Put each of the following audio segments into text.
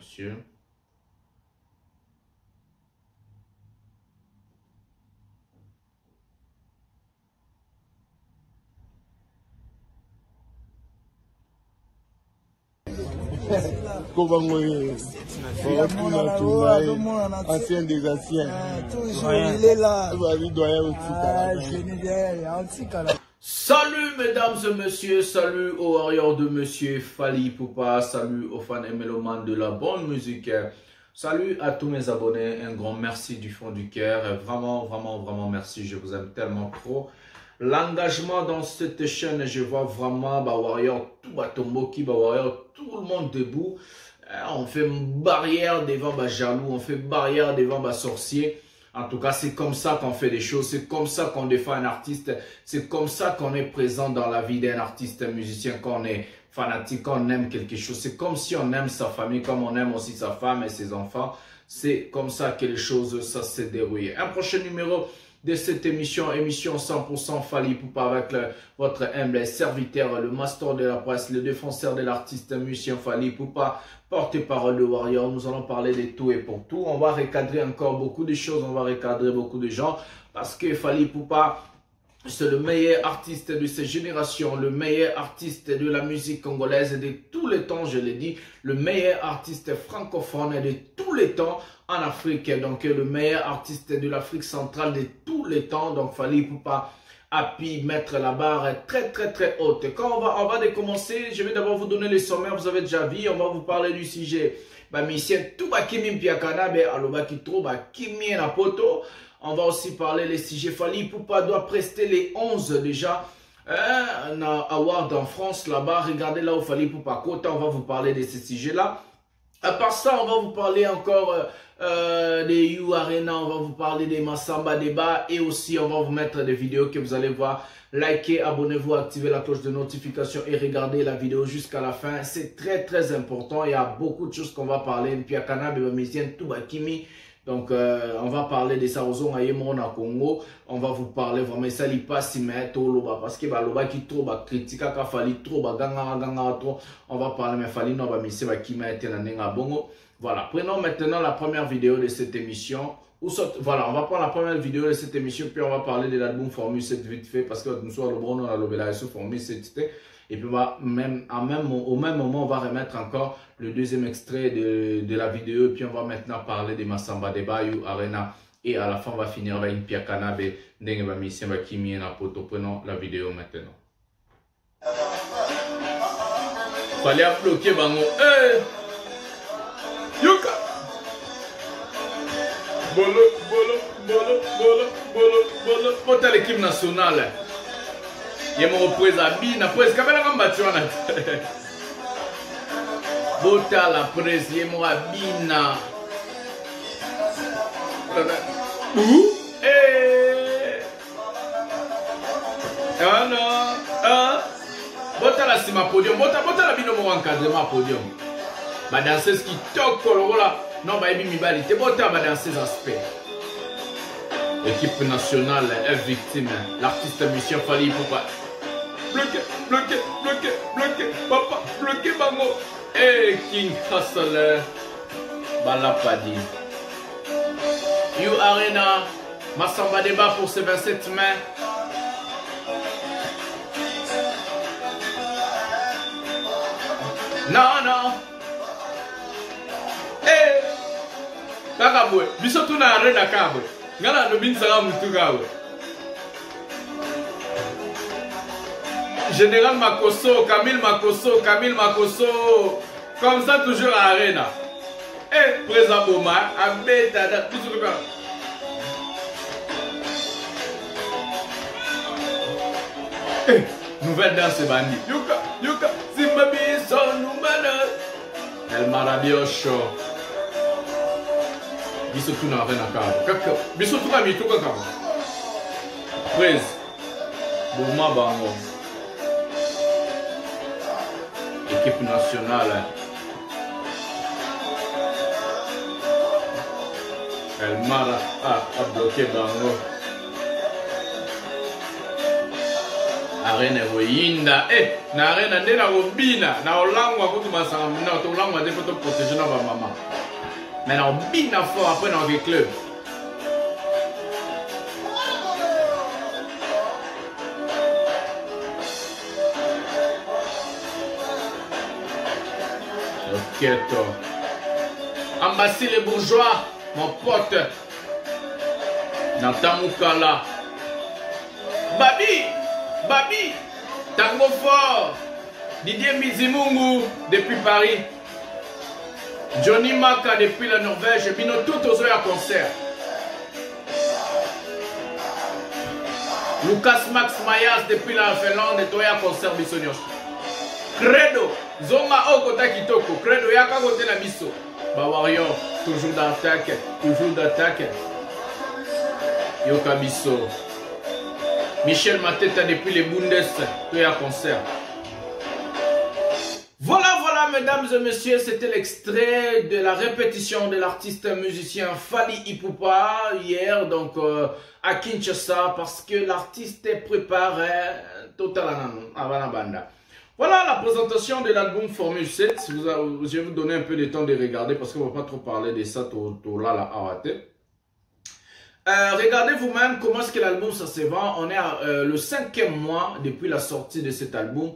monsieur. Ancien des anciens. Il est là. Salut mesdames et messieurs, salut aux warriors de monsieur Fally Ipupa, salut aux fans et mélomanes de la bonne musique, salut à tous mes abonnés, un grand merci du fond du cœur, vraiment merci, je vous aime tellement trop. L'engagement dans cette chaîne, je vois vraiment warrior, tout Tomboki, warrior, tout le monde debout. On fait une barrière devant jaloux, on fait barrière devant sorcier. En tout cas, c'est comme ça qu'on fait des choses, c'est comme ça qu'on défend un artiste, c'est comme ça qu'on est présent dans la vie d'un artiste, un musicien, qu'on est fanatique, qu'on aime quelque chose. C'est comme si on aime sa famille, comme on aime aussi sa femme et ses enfants. C'est comme ça que les choses, ça s'est déroulé. Un prochain numéro de cette émission 100% Fally Ipupa avec votre humble serviteur, le master de la presse, le défenseur de l'artiste, musicien Fally Ipupa, porte-parole de Warrior. Nous allons parler de tout et pour tout. On va recadrer encore beaucoup de choses, on va recadrer beaucoup de gens parce que Fally Ipupa, c'est le meilleur artiste de cette génération, le meilleur artiste de la musique congolaise de tous les temps, je l'ai dit, le meilleur artiste francophone de tous les temps en Afrique, donc le meilleur artiste de l'Afrique centrale de tous les temps, donc Fally Ipupa a pu mettre la barre très haute. Quand on va commencer, je vais d'abord vous donner les sommaires, vous avez déjà vu, on va vous parler du sujet. On va aussi parler les sujets. Fally Ipupa doit prester les 11 déjà. Un award en France là-bas. Regardez là où Fally Ipupa Kota. On va vous parler de ces sujets-là. À part ça, on va vous parler encore des You Arena. On va vous parler des Massamba Débat. Et aussi, on va vous mettre des vidéos que vous allez voir. Likez, abonnez-vous, activez la cloche de notification et regardez la vidéo jusqu'à la fin. C'est très important. Il y a beaucoup de choses qu'on va parler. Donc, on va parler de ça aux à Congo. On va vous parler vraiment ça li pas si mais loba parce que loba qui trop critique ka Fally trop ganga trop. On va parler mais Fally no ba mise ba qui mette na nenga bongo. Voilà, prenons maintenant la première vidéo de cette émission. Voilà, on va prendre la première vidéo de cette émission puis on va parler de l'album Formule 7 vite fait parce que nous sommes le bon à l'obéla sur Formule 7. Et puis au même moment, on va remettre encore le deuxième extrait de la vidéo. Puis on va maintenant parler de Massamba Débat, You Arena. Et à la fin, on va finir avec une Pia Kanabe, Ndenge Mission Kimi na poto. Prenons la vidéo maintenant. Fallait bloquer Bango. Hey! Yuka! Bolo. Pota l'équipe nationale. Il y a mon reprise à Bina, presque à la Gambachuana. Bota la presse, il y a mon Bina. Ah non, ah. Bota la cima podium, bota la bino mon encadrement podium. Ma danseuse qui toque, voilà. Non, bah, il m'a dit, bota ma danseuse aspect. Équipe nationale est victime. L'artiste musicien Fally Ipupa. Bloqué, papa, bloqué, bango. Et King Hustle, Balapadi. You Arena, Massamba Débat pour ces 27 mai. Non. Eh, Kakabwe, bisotu na Arena Kabwe. Ngala no bin sara mutugawe. Général Makosso, Camille Makosso, comme ça toujours à Arena. Et Président Boma, Abeta, tout ce que nouvelle danse bandit. Yuka, Zimbabwe, son numana. El Marabiocho. Bisotu na Arena Kabo. Bisotu na Mituka Kabo. Prez. Boma Bango. Équipe nationale. El Mara a bloqué Bango. Arena Woyinda. Na arena ndena robina. Na olangwa kutu masanga. Na olangwa de koto protéger na ba maman. Mais na obina fort après dans le club. Ok, toi. Ambassi les bourgeois, mon pote. Nathan Moukala. Babi, Tango Fort. Didier Mizimungu depuis Paris. Johnny Maka depuis la Norvège. Bino tout aux à concert. Lucas Max Mayas depuis la Finlande. Et toi à concert Bissonios. Credo. Zonga Okota Kitoko. Credo Yaka Kote na Bisso. Bawario. Toujours d'attaque. Toujours d'attaque. Yoka Bisso. Michel Mateta depuis les Bundes, tout à concert. Voilà, mesdames et messieurs, c'était l'extrait de la répétition de l'artiste musicien Fally Ipupa hier, donc à Kinshasa, parce que l'artiste est préparé totalement avant la bande. Voilà la présentation de l'album Formule 7. Je vais vous donner un peu de temps de regarder parce qu'on ne va pas trop parler de ça tout là, la arrêté. Regardez vous-même comment est-ce que l'album ça se vend. On est à le 5e mois depuis la sortie de cet album.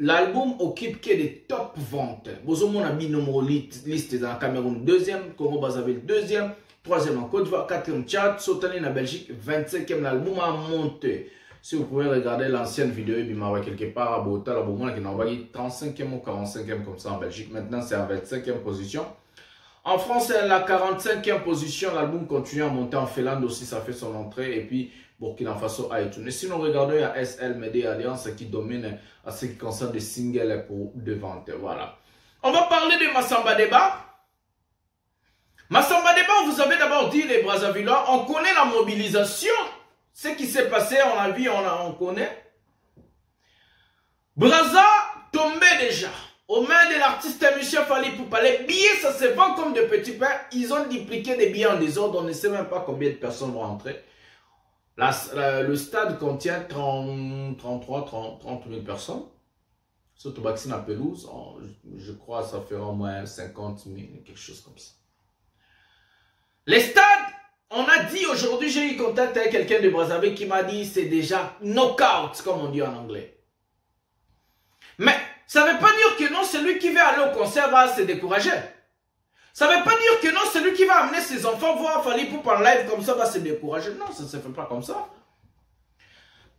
L'album occupe que des top ventes. Bozomo a mis numéro liste dans le Cameroun 2e, Congo Brazzaville 2e, 3e en Côte d'Ivoire, 4e Tchad, Sotani en Belgique, 25e. L'album a monté. Si vous pouvez regarder l'ancienne vidéo, il m'a quelque part à Bota, l'album qui n'a envoyé 35e ou 45e comme ça en Belgique. Maintenant c'est à 25e position. En France, c'est la 45e position. L'album continue à monter en Finlande aussi, ça fait son entrée. Et puis, Burkina Faso a étonné. Sinon, regardez, il y a SL Media Alliance qui domine à ce qui concerne des singles pour de vente. Voilà. On va parler de Massamba Deba. Massamba Deba, vous avez d'abord dit les Brazzavillois. On connaît la mobilisation. Ce qui s'est passé, on a vu, on connaît. Brazza tombait déjà. Aux mains de l'artiste monsieur Fally Ipupa. Les billets, ça se vend comme de petits pains. Ils ont dupliqué des billets en désordre. On ne sait même pas combien de personnes vont entrer. Le stade contient 30 000 personnes. Surtout vaccine à pelouse. Je crois que ça fera au moins 50 000, quelque chose comme ça. Les stades, on a dit aujourd'hui, j'ai eu contact avec quelqu'un de Brazzaville qui m'a dit c'est déjà knockout, comme on dit en anglais. Mais ça ne veut pas dire que non, celui qui veut aller au concert va se décourager. Ça ne veut pas dire que non, celui qui va amener ses enfants voir Fally Ipupa en live comme ça va se décourager. Non, ça ne se fait pas comme ça.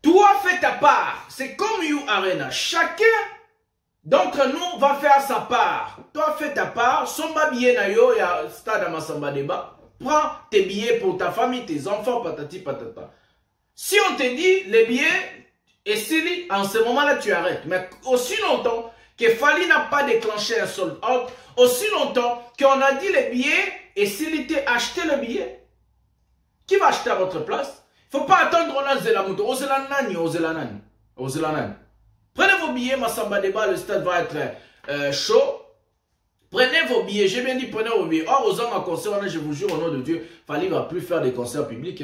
Toi, fais ta part. C'est comme You Arena. Chacun d'entre nous va faire sa part. Toi, fais ta part. Somba billet na yo, il y a stade à Massamba Deba. Prends tes billets pour ta famille, tes enfants, patati patata. Si on te dit les billets... Et si en ce moment-là tu arrêtes, mais aussi longtemps que Fally n'a pas déclenché un sold out, aussi longtemps qu'on a dit les billets, et s'il était acheté le billet, qui va acheter à votre place? Il ne faut pas attendre on a Zelamuto, Ozelanani. Prenez vos billets, Massamba Deba, le stade va être chaud. Prenez vos billets, j'ai bien dit prenez vos billets. Or, aux hommes à concert, je vous jure au nom de Dieu, Fally ne va plus faire des concerts publics.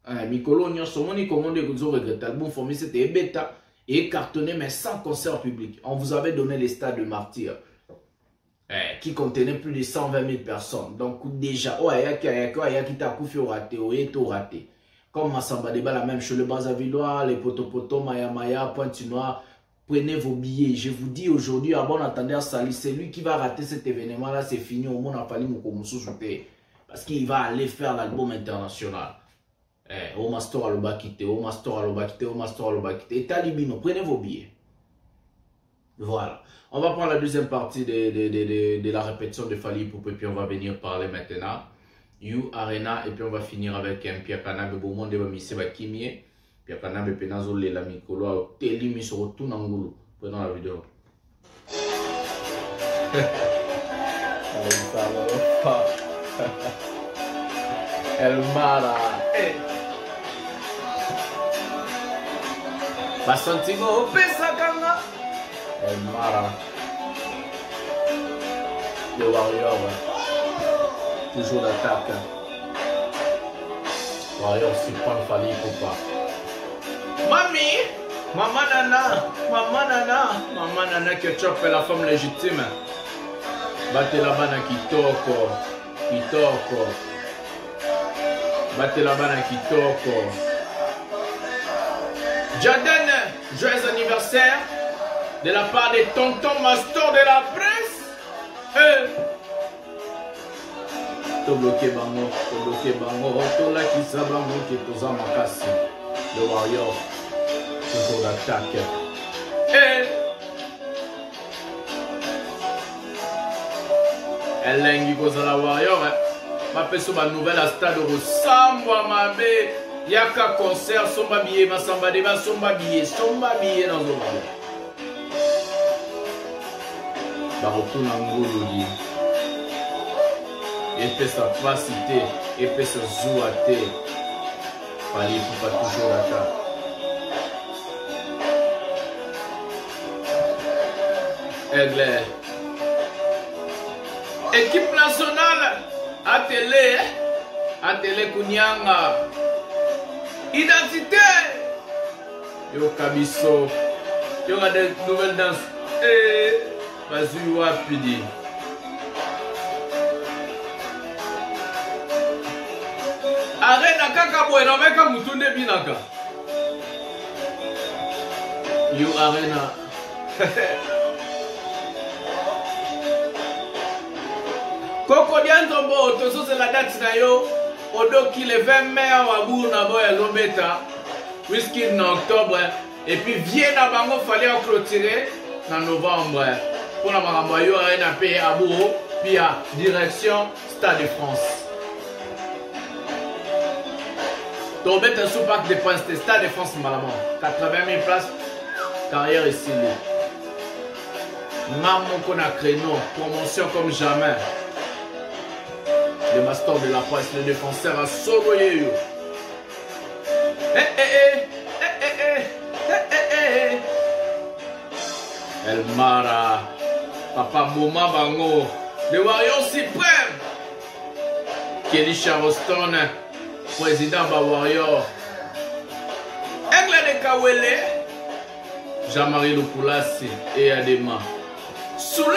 Hein. Mikolo Nyosomoni commandé que vous regrettez. L'album formé c'était bêta et cartonné mais sans concert public. On vous avait donné les stades de martyrs qui contenaient plus de 120 000 personnes. Donc déjà, raté. Comme Massamba Deba, la même chose, le Brazzavillois, les Potopoto, Maya, Pointe-Noire. Prenez vos billets. Je vous dis aujourd'hui, à bon entendeur, Sali, c'est lui qui va rater cet événement-là, c'est fini. Au monde a fallu Mokomousou souper. Parce qu'il va aller faire l'album international. Au Master à l'Obakité, au Master à l'Obakité, au Master à l'Obakité. Et Talibino, prenez vos billets. Voilà. On va prendre la deuxième partie de la répétition de Fally Ipupa, puis on va venir parler maintenant. You Arena, et puis on va finir avec un Pierre Kanabe, Beaumont de Bamisé Bakimie. Pierre Kanabe, Penazo, Lela Mikolo, Telimi sur tout Nangulu. Prenons la vidéo. El Mara. Basantigo Pesakanga. El Mara. Le Warrior. Toujours d'attaque. Warrior s'y prend Fally Ipupa. Mami, Maman Nana Ketchup est la femme légitime. Battez la banane Kitoko. Battez la banane Kitoko. Jaden, joyeux anniversaire de la part de Tonton Mastor de la presse. To bloqué bango, to la qui bango qui est aux amakasi. Le warrior, toujours d'attaque. Elle lengi cause la warrior. Ma personne ma nouvelle à stade au Sambwa Mabe. Yaka concert, somba billet, masamba débat, somba billet dans le monde. Baroto Nangolodi. Et fait sa facité, et fait sa zouaté. Fallait pour pas toujours l'attaque. Aigle. Équipe nationale à télé Kounyanga. Identité. Yo Kabiso. Yo a des nouvelles danses. Vas-y, wapidi. Arena kaka bueno meka mutunde binaka. You Arena. Koko Dianzombo, tozo c'est la date na yo. Odoki le 20 mai à Wabour na boya Lobeta. Whisky en octobre. Et puis Vienne bango fallait clôturer en novembre. Pour la Marambayo Arena paye à Bourreau. Puis à direction Stade de France. Tombé un sous-parc de Prince, Stade de France Malamon. 80 000 places. Carrière ici. Maman qu'on a créé, promotion comme jamais. Le master de la presse, le défenseur a sauvé. El Mara, Papa Moma Bango, le Warrior suprême. Kelly Charleston, président de Warrior. Aigle de Kawele, Jean-Marie Lopoulassi et Adema. Soule,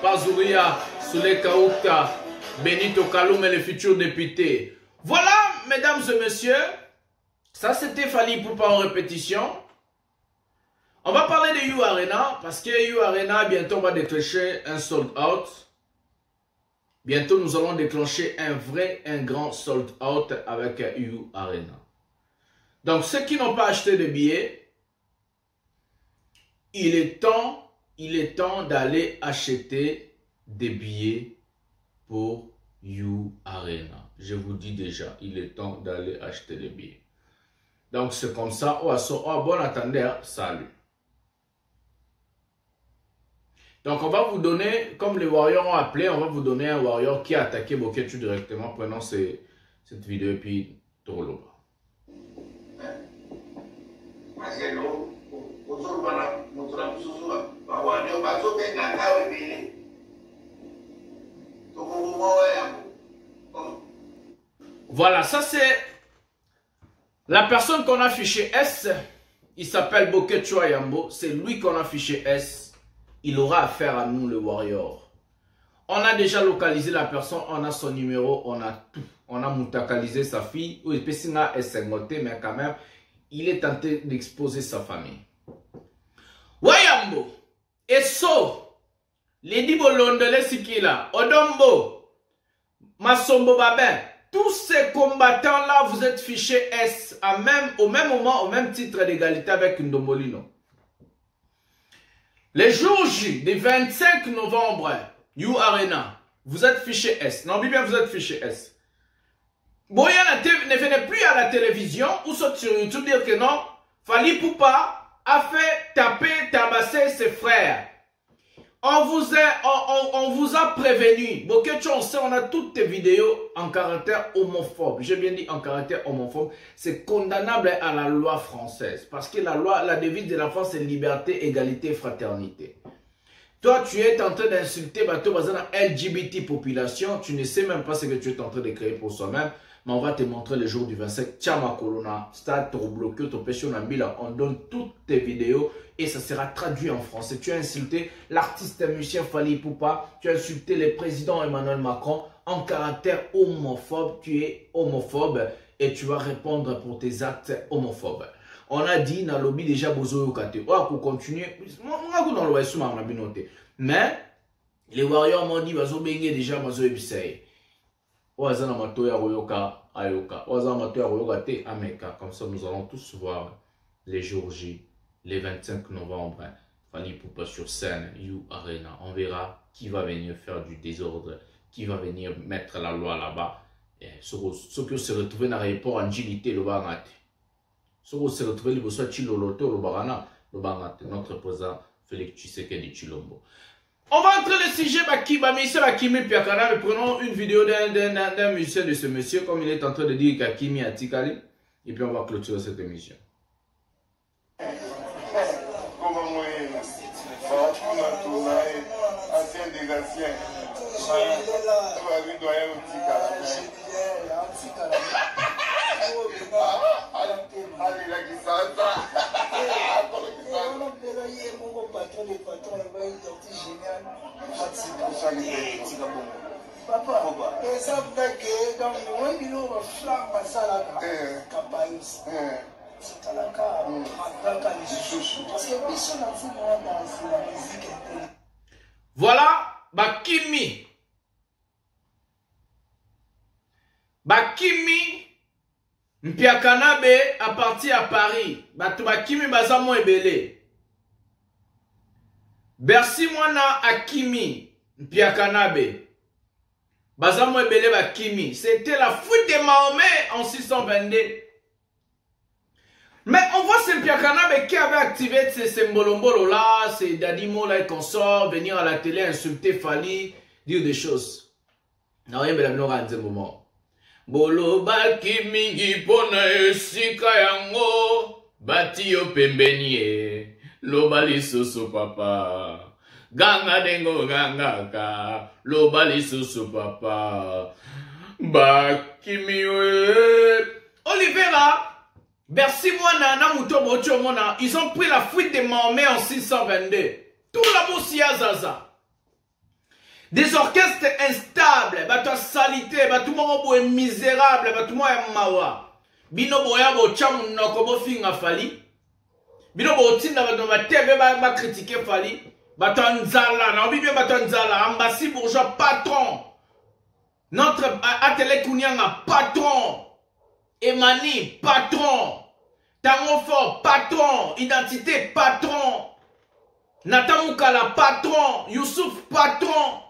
Pazouria, Soule Kaouta. Benito Kaloum et le futur député. Voilà, mesdames et messieurs, ça c'était Fally Ipupa en répétition. On va parler de You Arena, parce que You Arena, bientôt on va déclencher un sold out. Bientôt nous allons déclencher un grand sold out avec You Arena. Donc ceux qui n'ont pas acheté de billets, il est temps d'aller acheter des billets pour You Arena. Je vous dis déjà, il est temps d'aller acheter les billets. Donc c'est comme ça. Bon attendez, salut. Donc on va vous donner, comme les Warriors ont appelé, on va vous donner un Warrior qui a attaqué Boketu directement. Prenons cette vidéo et puis Toroloba. Voilà, ça c'est la personne qu'on a fiché S. Il s'appelle Boketu Ayambo. C'est lui qu'on a fiché S. Il aura affaire à nous, le Warrior. On a déjà localisé la personne, on a son numéro, on a tout. On a moutakalisé sa fille. Oui, Pessina est singoté, mais quand même, il est tenté d'exposer sa famille. Wayambo, Eso, Lady Bolondele Sikila, Odombo, Masombo Babin, tous ces combattants-là, vous êtes fichés S au même moment, au même titre d'égalité avec Ndombolino. Les jours J, du 25 novembre, You Arena, vous êtes fichés S. Non, bien, vous êtes fichés S. Boya ne venez plus à la télévision ou sur YouTube dire que non, Fally Ipupa a fait tabasser ses frères. On vous a prévenu. Boketu, on sait, on a toutes tes vidéos en caractère homophobe. J'ai bien dit en caractère homophobe. C'est condamnable à la loi française. Parce que la devise de la France, c'est liberté, égalité, fraternité. Toi, tu es en train d'insulter la LGBT population. Tu ne sais même pas ce que tu es en train de créer pour soi-même. Mais on va te montrer le jour du 25. Tiama Corona, stade bloqué, on donne toutes tes vidéos et ça sera traduit en français. Tu as insulté l'artiste musicien Fally Ipupa, tu as insulté le président Emmanuel Macron en caractère homophobe. Tu es homophobe et tu vas répondre pour tes actes homophobes. On a dit dans le lobby déjà Bozo Yokate. On va continuer. Mais les Warriors m'ont dit Bazo Bengue déjà Bazo Ebisei. Oazana Matoya Royoka Ayoka. Oazana Matoya Royoka Te Ameka. Comme ça, nous allons tous voir les jours J, les 25 novembre. Fally Ipupa sur scène, You Arena. On verra qui va venir faire du désordre, qui va venir mettre la loi là-bas. Ceux qui se retrouvent dans l'aéroport en Gilité, le Bangate. Ceux qui se retrouvent dans le Chiloloto, le Barana, le Bangate. Notre président Félix Tshisekedi Tshilombo. On va entrer le sujet Bakimi Piakana. Prenons une vidéo d'un musicien de ce monsieur, comme il est en train de dire Kakimi Atikali. Et puis on va clôturer cette émission. Papa, et ça fait que dans le monde, il y a un flanc à Salaka, Kapayus. Voilà, Bakimi. Bakimi Mpiakanabe a parti à Paris. Bakimi Bazamo Ebele. Bercy Mwana Akimi Mpiakanabe. Bazamo Ebele Bakimi. C'était la fuite de Mahomet en 622. Mais on voit ce Mpiakanabe qui avait activé ces symbolombolo là, ces Dadimo là et consorts, venir à la télé, insulter Fally, dire des choses. Non, il y a un moment. Bolo Bakimi Gipona Esika Yango, Bati yo pembenie, Lobali Soso Papa. Ganga dengo ganga ka, Lobali Soso Papa. Bakimi Olivera. Bercy Mwana, Namuto Bocho Mona, ils ont pris la fuite de Mahomet en 622. Tout la Moussia Zaza. Des orchestres instables, bato salité, bato mo misérable, bato mo mawa. Bino boya bo chamu nokobo finga Fally. Bino bo tinda bato ba TV ba critiquer Fally. Bato nzala, na obi bien bato nzala, Ambassi bourgeois patron. Notre atelier Kounyanga patron. Emani patron. Tangofor, patron. Identité, patron. Nathan Moukala, patron. Youssouf, patron.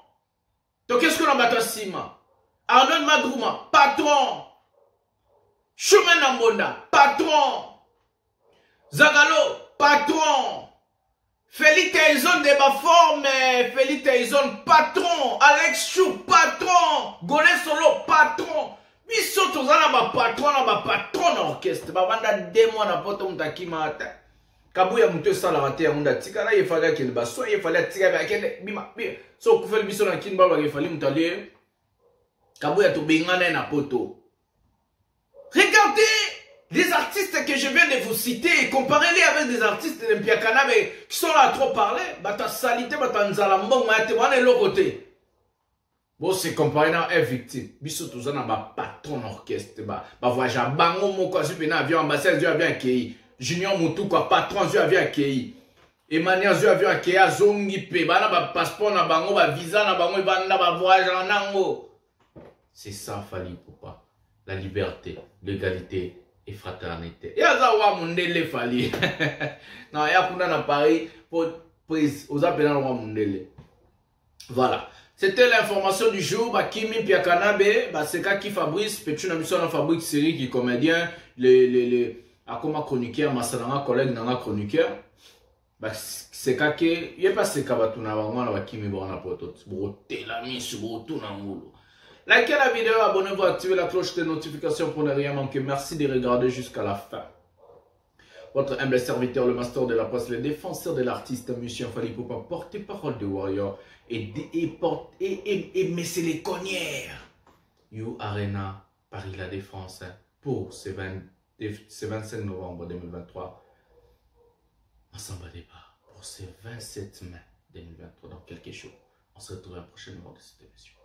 Donc, qu'est-ce qu'on a battu Sima? Arnaud Madrouma, patron. Chemin Nambonda, patron. Zagalo, patron. Félix Taizon de ma forme, Félix Taizon, patron. Alex Chou, patron. Golé Solo, patron. Biso tozana ba patron orchestre ba banda demo na poto mutakima ata kabuya muto sala mate ya munda tikala ye fallait que le baso ye fallait tirer ba kende bima so ku fel biso na kinba ba ye fallait mutale kabuya to bengana na poto. Regardez les artistes que je viens de vous citer et comparez-les avec des artistes de Mpiakanabe qui sont là à trop parler. Bata salité bata nzala mbongo ate wana l'autre côté. Bon, c'est comparé à une victime. Biso tous on a ba patron orchestre ba voyage bango moko sur un avion ambassade du avion accueilli. Junior Moutou quoi patron du avion accueilli. Emmanuel du avion accueilli a zongi pe ba na ba passeport na bango ba visa na bango ba na ba voyage en nango. C'est ça Fally Ipupa. La liberté, l'égalité et fraternité. Et azawa mundele Fally. Non, ya kuna na Paris pour prise aux appels na roi mundele. Voilà. C'était l'information du jour. Bakimi Piakanabe, c'est qui Fabrice, Petuna Mission Fabrice série qui est comédien, Akoma chroniqueur, Massananga collègue Nanga chroniqueur. C'est qui, il n'y a pas ce kabatuna vraiment la Bakimi Borana Potot. Broté la mise, broto Nangulo. Likez la vidéo, abonnez-vous, activez la cloche de notification pour ne rien manquer. Merci de regarder jusqu'à la fin. Votre humble serviteur, le master de la presse, le défenseur de l'artiste, monsieur Fally Ipupa, porte-parole de Warrior et mais c'est les connières. You Arena Paris La Défense hein, pour ce 25 novembre 2023. On s'en bat des pas pour ce 27 mai 2023 dans quelques jours. On se retrouve à la prochaine numéro de cette émission.